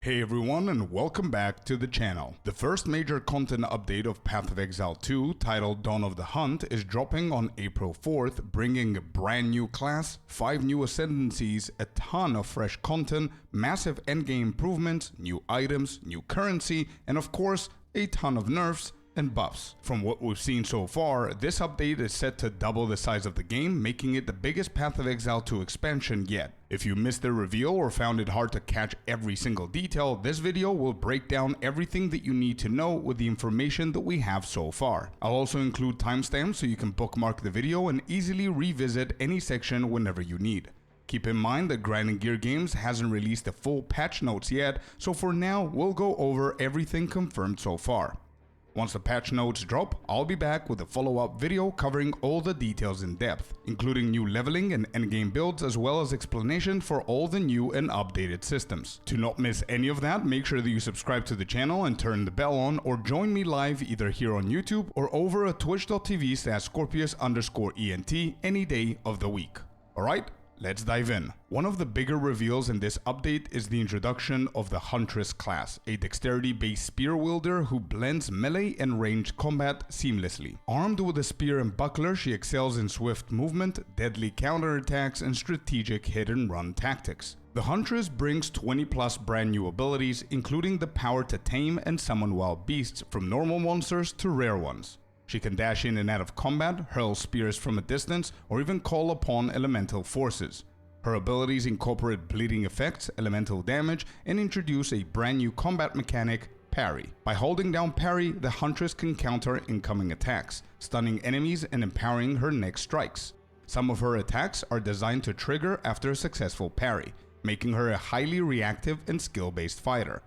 Hey everyone, and welcome back to the channel. The first major content update of Path of Exile 2, titled Dawn of the Hunt, is dropping on April 4th, bringing a brand new class, 5 new Ascendancies, a ton of fresh content, massive endgame improvements, new items, new currency, and of course, a ton of nerfs and buffs. From what we've seen so far, this update is set to double the size of the game, making it the biggest Path of Exile 2 expansion yet. If you missed the reveal or found it hard to catch every single detail, this video will break down everything that you need to know with the information that we have so far. I'll also include timestamps so you can bookmark the video and easily revisit any section whenever you need. Keep in mind that Grinding Gear Games hasn't released the full patch notes yet, so for now we'll go over everything confirmed so far. Once the patch notes drop, I'll be back with a follow-up video covering all the details in depth, including new leveling and endgame builds as well as explanation for all the new and updated systems. To not miss any of that, make sure that you subscribe to the channel and turn the bell on, or join me live either here on YouTube or over at twitch.tv/Scorpius_ENT any day of the week. Alright? Let's dive in. One of the bigger reveals in this update is the introduction of the Huntress class, a dexterity-based spear wielder who blends melee and ranged combat seamlessly. Armed with a spear and buckler, she excels in swift movement, deadly counterattacks, and strategic hit-and-run tactics. The Huntress brings 20 plus brand new abilities, including the power to tame and summon wild beasts from normal monsters to rare ones. She can dash in and out of combat, hurl spears from a distance, or even call upon elemental forces. Her abilities incorporate bleeding effects, elemental damage, and introduce a brand new combat mechanic, parry. By holding down parry, the Huntress can counter incoming attacks, stunning enemies and empowering her next strikes. Some of her attacks are designed to trigger after a successful parry, making her a highly reactive and skill-based fighter.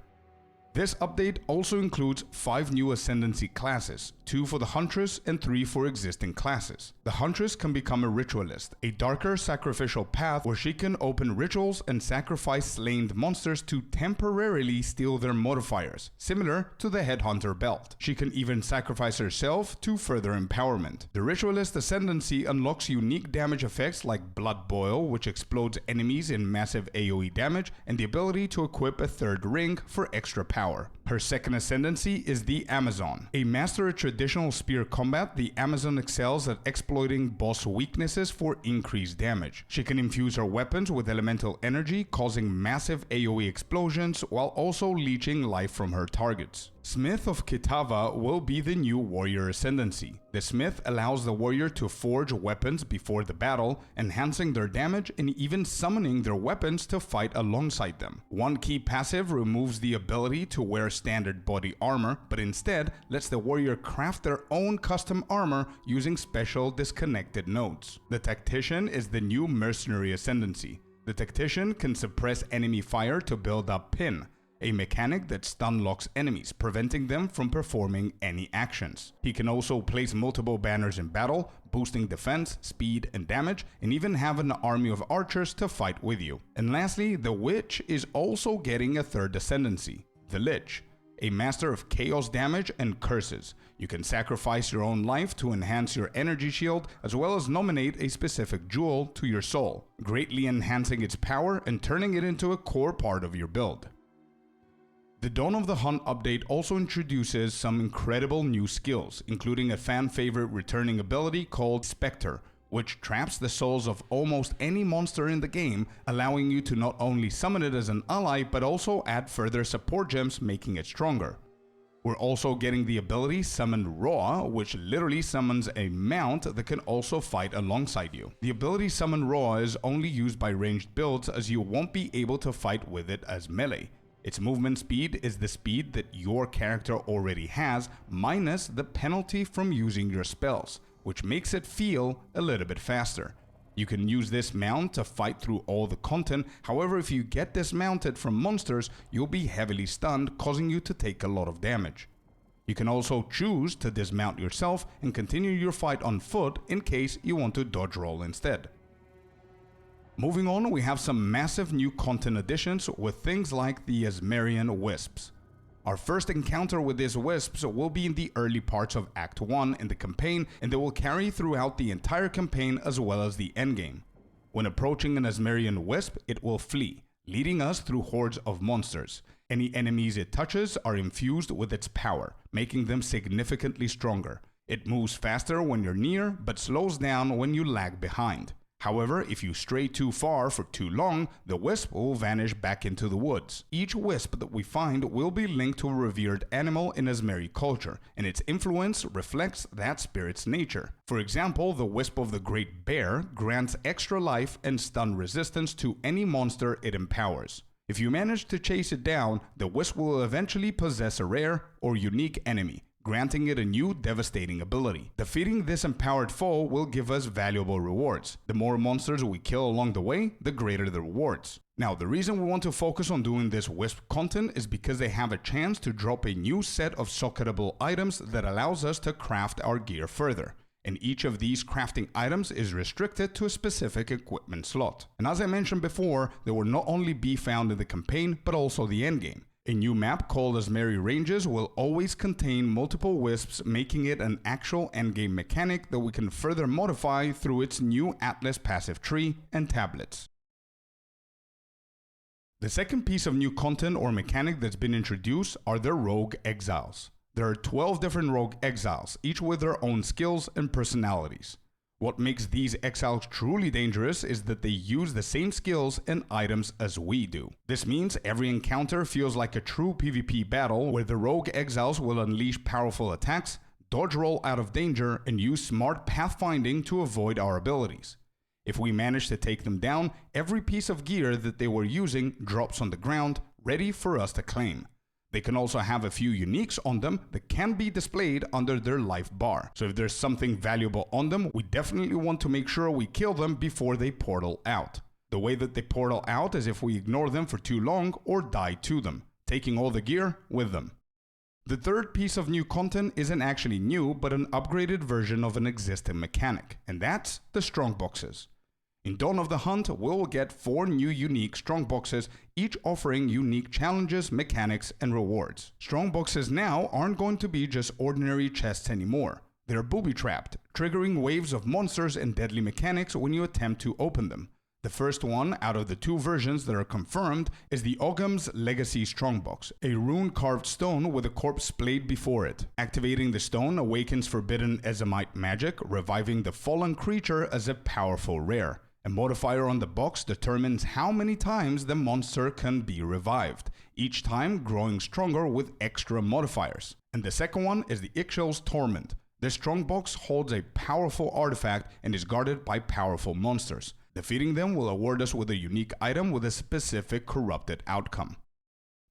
This update also includes 5 new Ascendancy classes, 2 for the Huntress and 3 for existing classes. The Huntress can become a Ritualist, a darker sacrificial path where she can open rituals and sacrifice slain monsters to temporarily steal their modifiers, similar to the Headhunter belt. She can even sacrifice herself to further empowerment. The Ritualist Ascendancy unlocks unique damage effects like Blood Boil, which explodes enemies in massive AoE damage, and the ability to equip a third ring for extra power. Her second Ascendancy is the Amazon. A master of traditional spear combat, the Amazon excels at exploiting boss weaknesses for increased damage. She can infuse her weapons with elemental energy, causing massive AoE explosions while also leeching life from her targets. Smith of Kitava will be the new Warrior Ascendancy. The Smith allows the warrior to forge weapons before the battle, enhancing their damage and even summoning their weapons to fight alongside them. One key passive removes the ability to wear standard body armor, but instead lets the warrior craft their own custom armor using special disconnected nodes. The Tactician is the new Mercenary Ascendancy. The Tactician can suppress enemy fire to build up Pin, a mechanic that stun locks enemies, preventing them from performing any actions. He can also place multiple banners in battle, boosting defense, speed, and damage, and even have an army of archers to fight with you. And lastly, the Witch is also getting a third Ascendancy, the Lich, a master of chaos damage and curses. You can sacrifice your own life to enhance your energy shield, as well as nominate a specific jewel to your soul, greatly enhancing its power and turning it into a core part of your build. The Dawn of the Hunt update also introduces some incredible new skills, including a fan-favorite returning ability called Spectre, which traps the souls of almost any monster in the game, allowing you to not only summon it as an ally, but also add further support gems, making it stronger. We're also getting the ability Summon Rhoa, which literally summons a mount that can also fight alongside you. The ability Summon Rhoa is only used by ranged builds, as you won't be able to fight with it as melee. Its movement speed is the speed that your character already has, minus the penalty from using your spells, which makes it feel a little bit faster. You can use this mount to fight through all the content, however if you get dismounted from monsters, you'll be heavily stunned, causing you to take a lot of damage. You can also choose to dismount yourself and continue your fight on foot in case you want to dodge roll instead. Moving on, we have some massive new content additions with things like the Azmerian Wisps. Our first encounter with these Wisps will be in the early parts of Act 1 in the campaign, and they will carry throughout the entire campaign as well as the endgame. When approaching an Azmerian Wisp, it will flee, leading us through hordes of monsters. Any enemies it touches are infused with its power, making them significantly stronger. It moves faster when you're near, but slows down when you lag behind. However, if you stray too far for too long, the wisp will vanish back into the woods. Each wisp that we find will be linked to a revered animal in Azmeri culture, and its influence reflects that spirit's nature. For example, the wisp of the Great Bear grants extra life and stun resistance to any monster it empowers. If you manage to chase it down, the wisp will eventually possess a rare or unique enemy, granting it a new devastating ability. Defeating this empowered foe will give us valuable rewards. The more monsters we kill along the way, the greater the rewards. Now, the reason we want to focus on doing this Wisp content is because they have a chance to drop a new set of socketable items that allows us to craft our gear further. And each of these crafting items is restricted to a specific equipment slot. And as I mentioned before, they will not only be found in the campaign, but also the endgame. A new map called Azmerian Ranges will always contain multiple wisps, making it an actual endgame mechanic that we can further modify through its new Atlas passive tree and tablets. The second piece of new content or mechanic that's been introduced are the Rogue Exiles. There are 12 different Rogue Exiles, each with their own skills and personalities. What makes these exiles truly dangerous is that they use the same skills and items as we do. This means every encounter feels like a true PvP battle where the rogue exiles will unleash powerful attacks, dodge roll out of danger, and use smart pathfinding to avoid our abilities. If we manage to take them down, every piece of gear that they were using drops on the ground, ready for us to claim. They can also have a few uniques on them that can be displayed under their life bar. So if there's something valuable on them, we definitely want to make sure we kill them before they portal out. The way that they portal out is if we ignore them for too long or die to them, taking all the gear with them. The third piece of new content isn't actually new, but an upgraded version of an existing mechanic, and that's the Strongboxes. In Dawn of the Hunt, we'll get 4 new unique Strongboxes, each offering unique challenges, mechanics, and rewards. Strongboxes now aren't going to be just ordinary chests anymore. They're booby-trapped, triggering waves of monsters and deadly mechanics when you attempt to open them. The first one out of the 2 versions that are confirmed is the Ogham's Legacy Strongbox, a rune-carved stone with a corpse splayed before it. Activating the stone awakens forbidden Ezamite magic, reviving the fallen creature as a powerful rare. A modifier on the box determines how many times the monster can be revived, each time growing stronger with extra modifiers. And the second one is the Ixchel's Torment. This strongbox holds a powerful artifact and is guarded by powerful monsters. Defeating them will award us with a unique item with a specific corrupted outcome.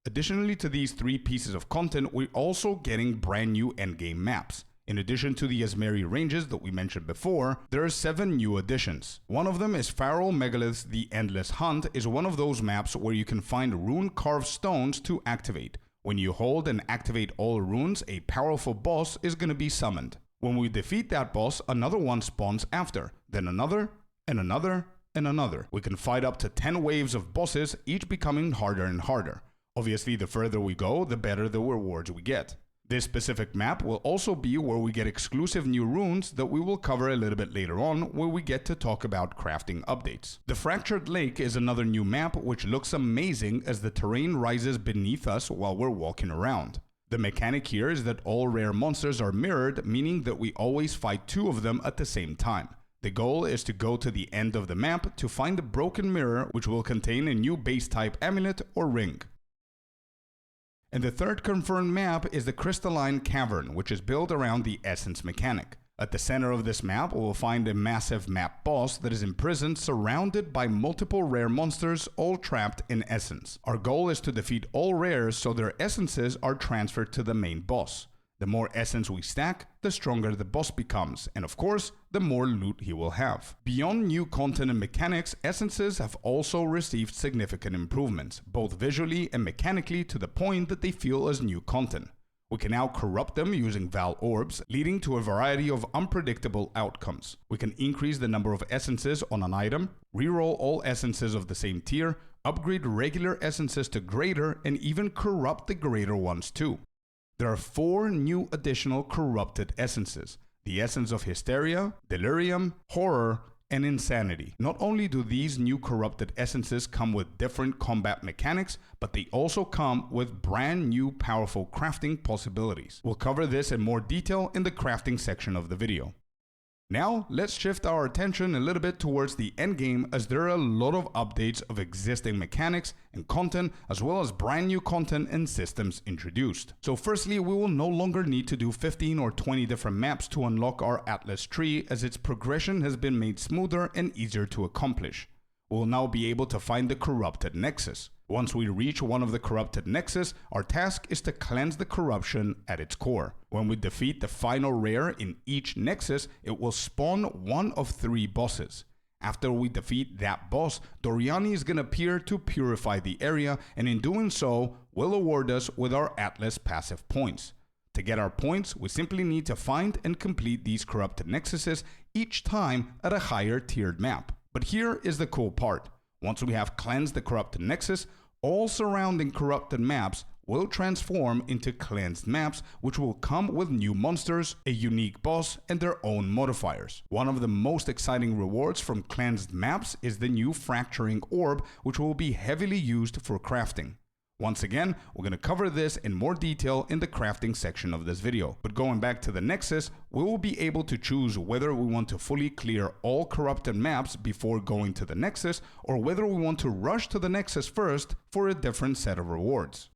Additionally to these 3 pieces of content, we're also getting brand new endgame maps. In addition to the Azmerian Ranges that we mentioned before, there are 7 new additions. One of them is Pharaoh Megalith's The Endless Hunt is one of those maps where you can find rune-carved stones to activate. When you hold and activate all runes, a powerful boss is going to be summoned. When we defeat that boss, another one spawns after, then another, and another, and another. We can fight up to 10 waves of bosses, each becoming harder and harder. Obviously, the further we go, the better the rewards we get. This specific map will also be where we get exclusive new runes that we will cover a little bit later on, where we get to talk about crafting updates. The Fractured Lake is another new map which looks amazing as the terrain rises beneath us while we're walking around. The mechanic here is that all rare monsters are mirrored, meaning that we always fight 2 of them at the same time. The goal is to go to the end of the map to find a broken mirror which will contain a new base type amulet or ring. And the third confirmed map is the Crystalline Cavern, which is built around the Essence mechanic. At the center of this map, we will find a massive map boss that is imprisoned, surrounded by multiple rare monsters, all trapped in Essence. Our goal is to defeat all rares so their essences are transferred to the main boss. The more essence we stack, the stronger the boss becomes, and of course, the more loot he will have. Beyond new content and mechanics, essences have also received significant improvements, both visually and mechanically, to the point that they feel as new content. We can now corrupt them using Val Orbs, leading to a variety of unpredictable outcomes. We can increase the number of essences on an item, reroll all essences of the same tier, upgrade regular essences to greater, and even corrupt the greater ones too. There are 4 new additional corrupted essences: the essence of Hysteria, Delirium, Horror, and Insanity. Not only do these new corrupted essences come with different combat mechanics, but they also come with brand new powerful crafting possibilities. We'll cover this in more detail in the crafting section of the video. Now, let's shift our attention a little bit towards the endgame, as there are a lot of updates of existing mechanics and content, as well as brand new content and systems introduced. So firstly, we will no longer need to do 15 or 20 different maps to unlock our Atlas tree, as its progression has been made smoother and easier to accomplish. We will now be able to find the corrupted nexus. Once we reach one of the corrupted nexus, our task is to cleanse the corruption at its core. When we defeat the final rare in each nexus, it will spawn one of 3 bosses. After we defeat that boss, Doriani is going to appear to purify the area, and in doing so, will award us with our Atlas passive points. To get our points, we simply need to find and complete these corrupted nexuses each time at a higher tiered map. But here is the cool part. Once we have cleansed the corrupted nexus, all surrounding corrupted maps will transform into cleansed maps, which will come with new monsters, a unique boss, and their own modifiers. One of the most exciting rewards from cleansed maps is the new Fracturing Orb, which will be heavily used for crafting. Once again, we're going to cover this in more detail in the crafting section of this video. But going back to the Nexus, we will be able to choose whether we want to fully clear all corrupted maps before going to the Nexus, or whether we want to rush to the Nexus first for a different set of rewards.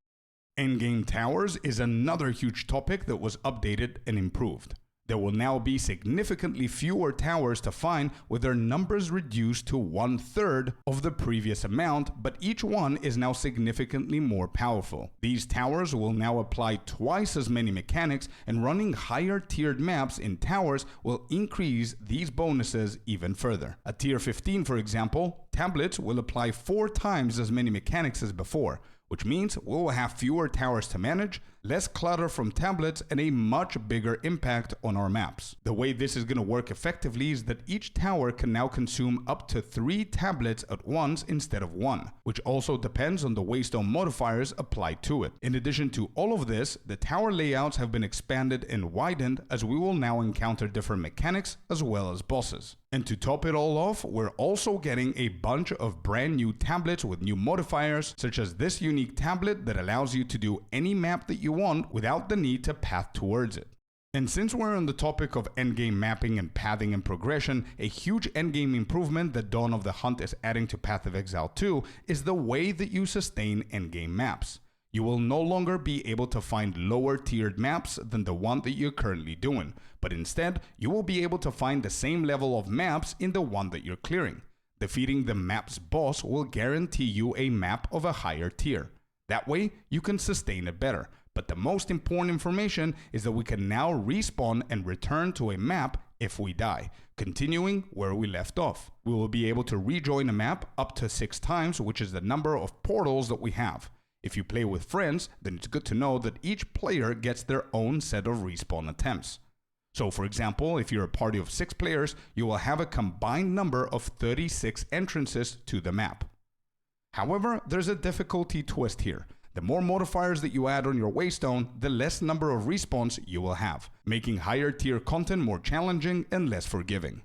Endgame towers is another huge topic that was updated and improved. There will now be significantly fewer towers to find, with their numbers reduced to 1/3 of the previous amount, but each one is now significantly more powerful. These towers will now apply twice as many mechanics, and running higher tiered maps in towers will increase these bonuses even further. At tier 15, for example, tablets will apply 4 times as many mechanics as before, which means we will have fewer towers to manage, less clutter from tablets, and a much bigger impact on our maps. The way this is going to work effectively is that each tower can now consume up to 3 tablets at once instead of 1, which also depends on the waystone modifiers applied to it. In addition to all of this, the tower layouts have been expanded and widened, as we will now encounter different mechanics as well as bosses. And to top it all off, we're also getting a bunch of brand new tablets with new modifiers, such as this unique tablet that allows you to do any map that you want without the need to path towards it. And since we're on the topic of endgame mapping and pathing and progression, a huge endgame improvement that Dawn of the Hunt is adding to Path of Exile 2 is the way that you sustain endgame maps. You will no longer be able to find lower tiered maps than the one that you're currently doing, but instead, you will be able to find the same level of maps in the one that you're clearing. Defeating the map's boss will guarantee you a map of a higher tier. That way, you can sustain it better. But the most important information is that we can now respawn and return to a map if we die, continuing where we left off. We will be able to rejoin a map up to 6 times, which is the number of portals that we have. If you play with friends, then it's good to know that each player gets their own set of respawn attempts. So for example, if you're a party of 6 players, you will have a combined number of 36 entrances to the map. However, there's a difficulty twist here. The more modifiers that you add on your waystone, the less number of respawns you will have, making higher tier content more challenging and less forgiving.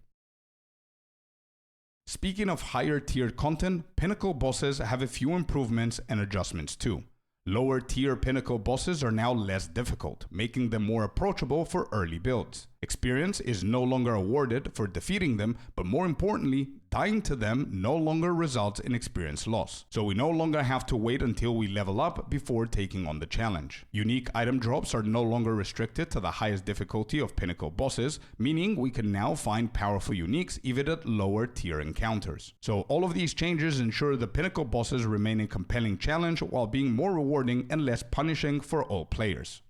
Speaking of higher tiered content, Pinnacle bosses have a few improvements and adjustments too. Lower tier Pinnacle bosses are now less difficult, making them more approachable for early builds. Experience is no longer awarded for defeating them, but more importantly, dying to them no longer results in experience loss. So we no longer have to wait until we level up before taking on the challenge. Unique item drops are no longer restricted to the highest difficulty of Pinnacle bosses, meaning we can now find powerful uniques even at lower tier encounters. So all of these changes ensure the Pinnacle bosses remain a compelling challenge while being more rewarding and less punishing for all players.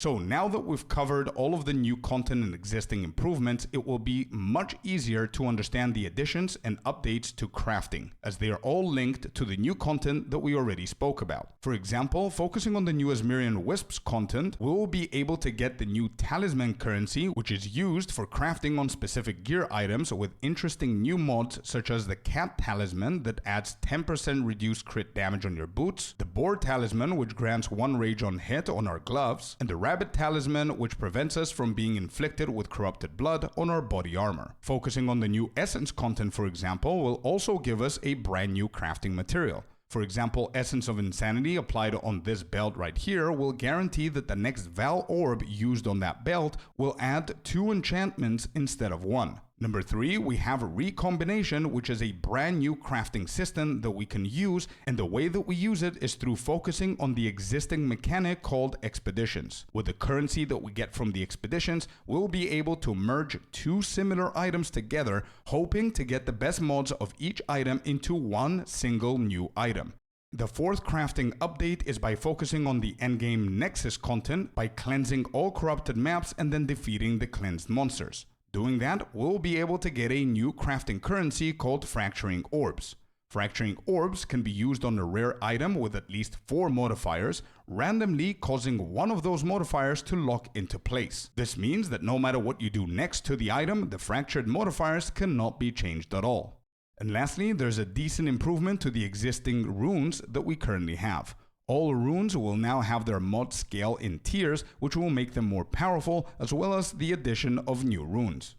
So now that we've covered all of the new content and existing improvements, it will be much easier to understand the additions and updates to crafting, as they are all linked to the new content that we already spoke about. For example, focusing on the new Azmerian Wisps content, we will be able to get the new talisman currency, which is used for crafting on specific gear items with interesting new mods such as the cat talisman that adds 10% reduced crit damage on your boots, the boar talisman which grants 1 rage on hit on our gloves, and the Rabbit Talisman, which prevents us from being inflicted with corrupted blood on our body armor. Focusing on the new Essence content, for example, will also give us a brand new crafting material. For example, Essence of Insanity applied on this belt right here will guarantee that the next Val Orb used on that belt will add 2 enchantments instead of 1. Number 3, we have Recombination, which is a brand new crafting system that we can use, and the way that we use it is through focusing on the existing mechanic called Expeditions. With the currency that we get from the Expeditions, we'll be able to merge 2 similar items together, hoping to get the best mods of each item into one single new item. The 4th crafting update is by focusing on the Endgame Nexus content by cleansing all corrupted maps and then defeating the cleansed monsters. Doing that, we'll be able to get a new crafting currency called Fracturing Orbs. Fracturing Orbs can be used on a rare item with at least 4 modifiers, randomly causing one of those modifiers to lock into place. This means that no matter what you do next to the item, the fractured modifiers cannot be changed at all. And lastly, there's a decent improvement to the existing runes that we currently have. All runes will now have their mod scale in tiers, which will make them more powerful, as well as the addition of new runes.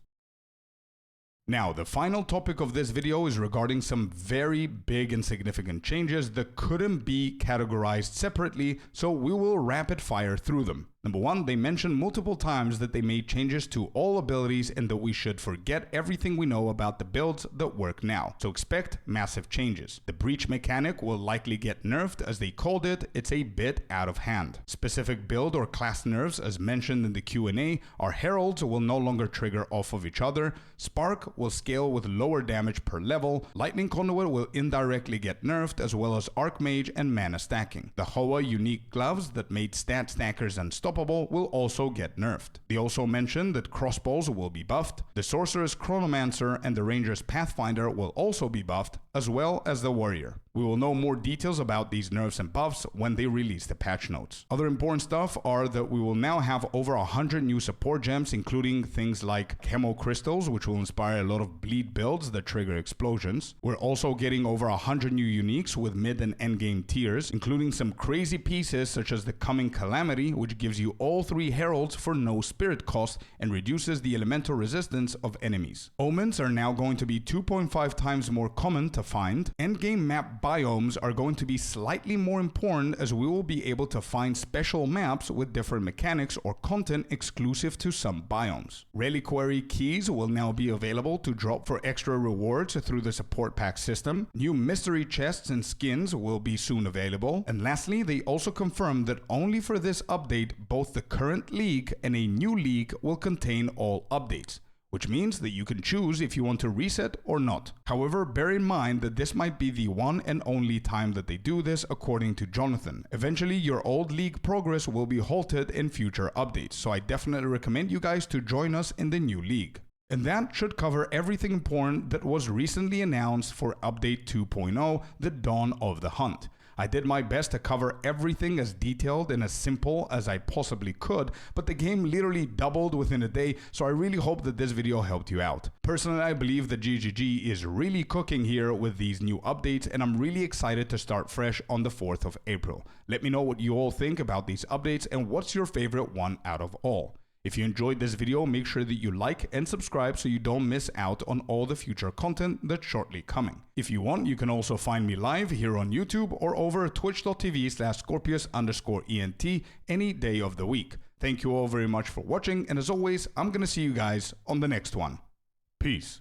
Now, the final topic of this video is regarding some very big and significant changes that couldn't be categorized separately, so we will rapid fire through them. Number 1, they mentioned multiple times that they made changes to all abilities and that we should forget everything we know about the builds that work now. So expect massive changes. The breach mechanic will likely get nerfed. As they called it, it's a bit out of hand. Specific build or class nerfs, as mentioned in the Q&A, our heralds will no longer trigger off of each other. Spark will scale with lower damage per level. Lightning Conduit will indirectly get nerfed, as well as Archmage and mana stacking. The Rhoa unique gloves that made stat stackers unstoppable will also get nerfed. They also mentioned that crossbows will be buffed, the Sorcerer's Chronomancer and the Ranger's Pathfinder will also be buffed, as well as the Warrior. We will know more details about these nerfs and buffs when they release the patch notes. Other important stuff are that we will now have over 100 new support gems, including things like Chemo Crystals, which will inspire a lot of bleed builds that trigger explosions. We're also getting over 100 new uniques with mid and endgame tiers, including some crazy pieces such as the Coming Calamity, which gives you all 3 heralds for no spirit cost and reduces the elemental resistance of enemies. Omens are now going to be 2.5 times more common to find. Endgame map biomes are going to be slightly more important, as we will be able to find special maps with different mechanics or content exclusive to some biomes. Reliquary keys will now be available to drop for extra rewards through the support pack system. New mystery chests and skins will be soon available. And lastly, they also confirmed that only for this update, both the current league and a new league will contain all updates, which means that you can choose if you want to reset or not. However, bear in mind that this might be the one and only time that they do this, according to Jonathan. Eventually, your old league progress will be halted in future updates, so I definitely recommend you guys to join us in the new league. And that should cover everything important that was recently announced for Update 2.0, the Dawn of the Hunt. I did my best to cover everything as detailed and as simple as I possibly could, but the game literally doubled within a day, so I really hope that this video helped you out. Personally, I believe that GGG is really cooking here with these new updates, and I'm really excited to start fresh on the 4th of April. Let me know what you all think about these updates and what's your favorite one out of all. If you enjoyed this video, make sure that you like and subscribe so you don't miss out on all the future content that's shortly coming. If you want, you can also find me live here on YouTube or over twitch.tv/Scorpius_ENT any day of the week. Thank you all very much for watching, and as always, I'm gonna see you guys on the next one. Peace.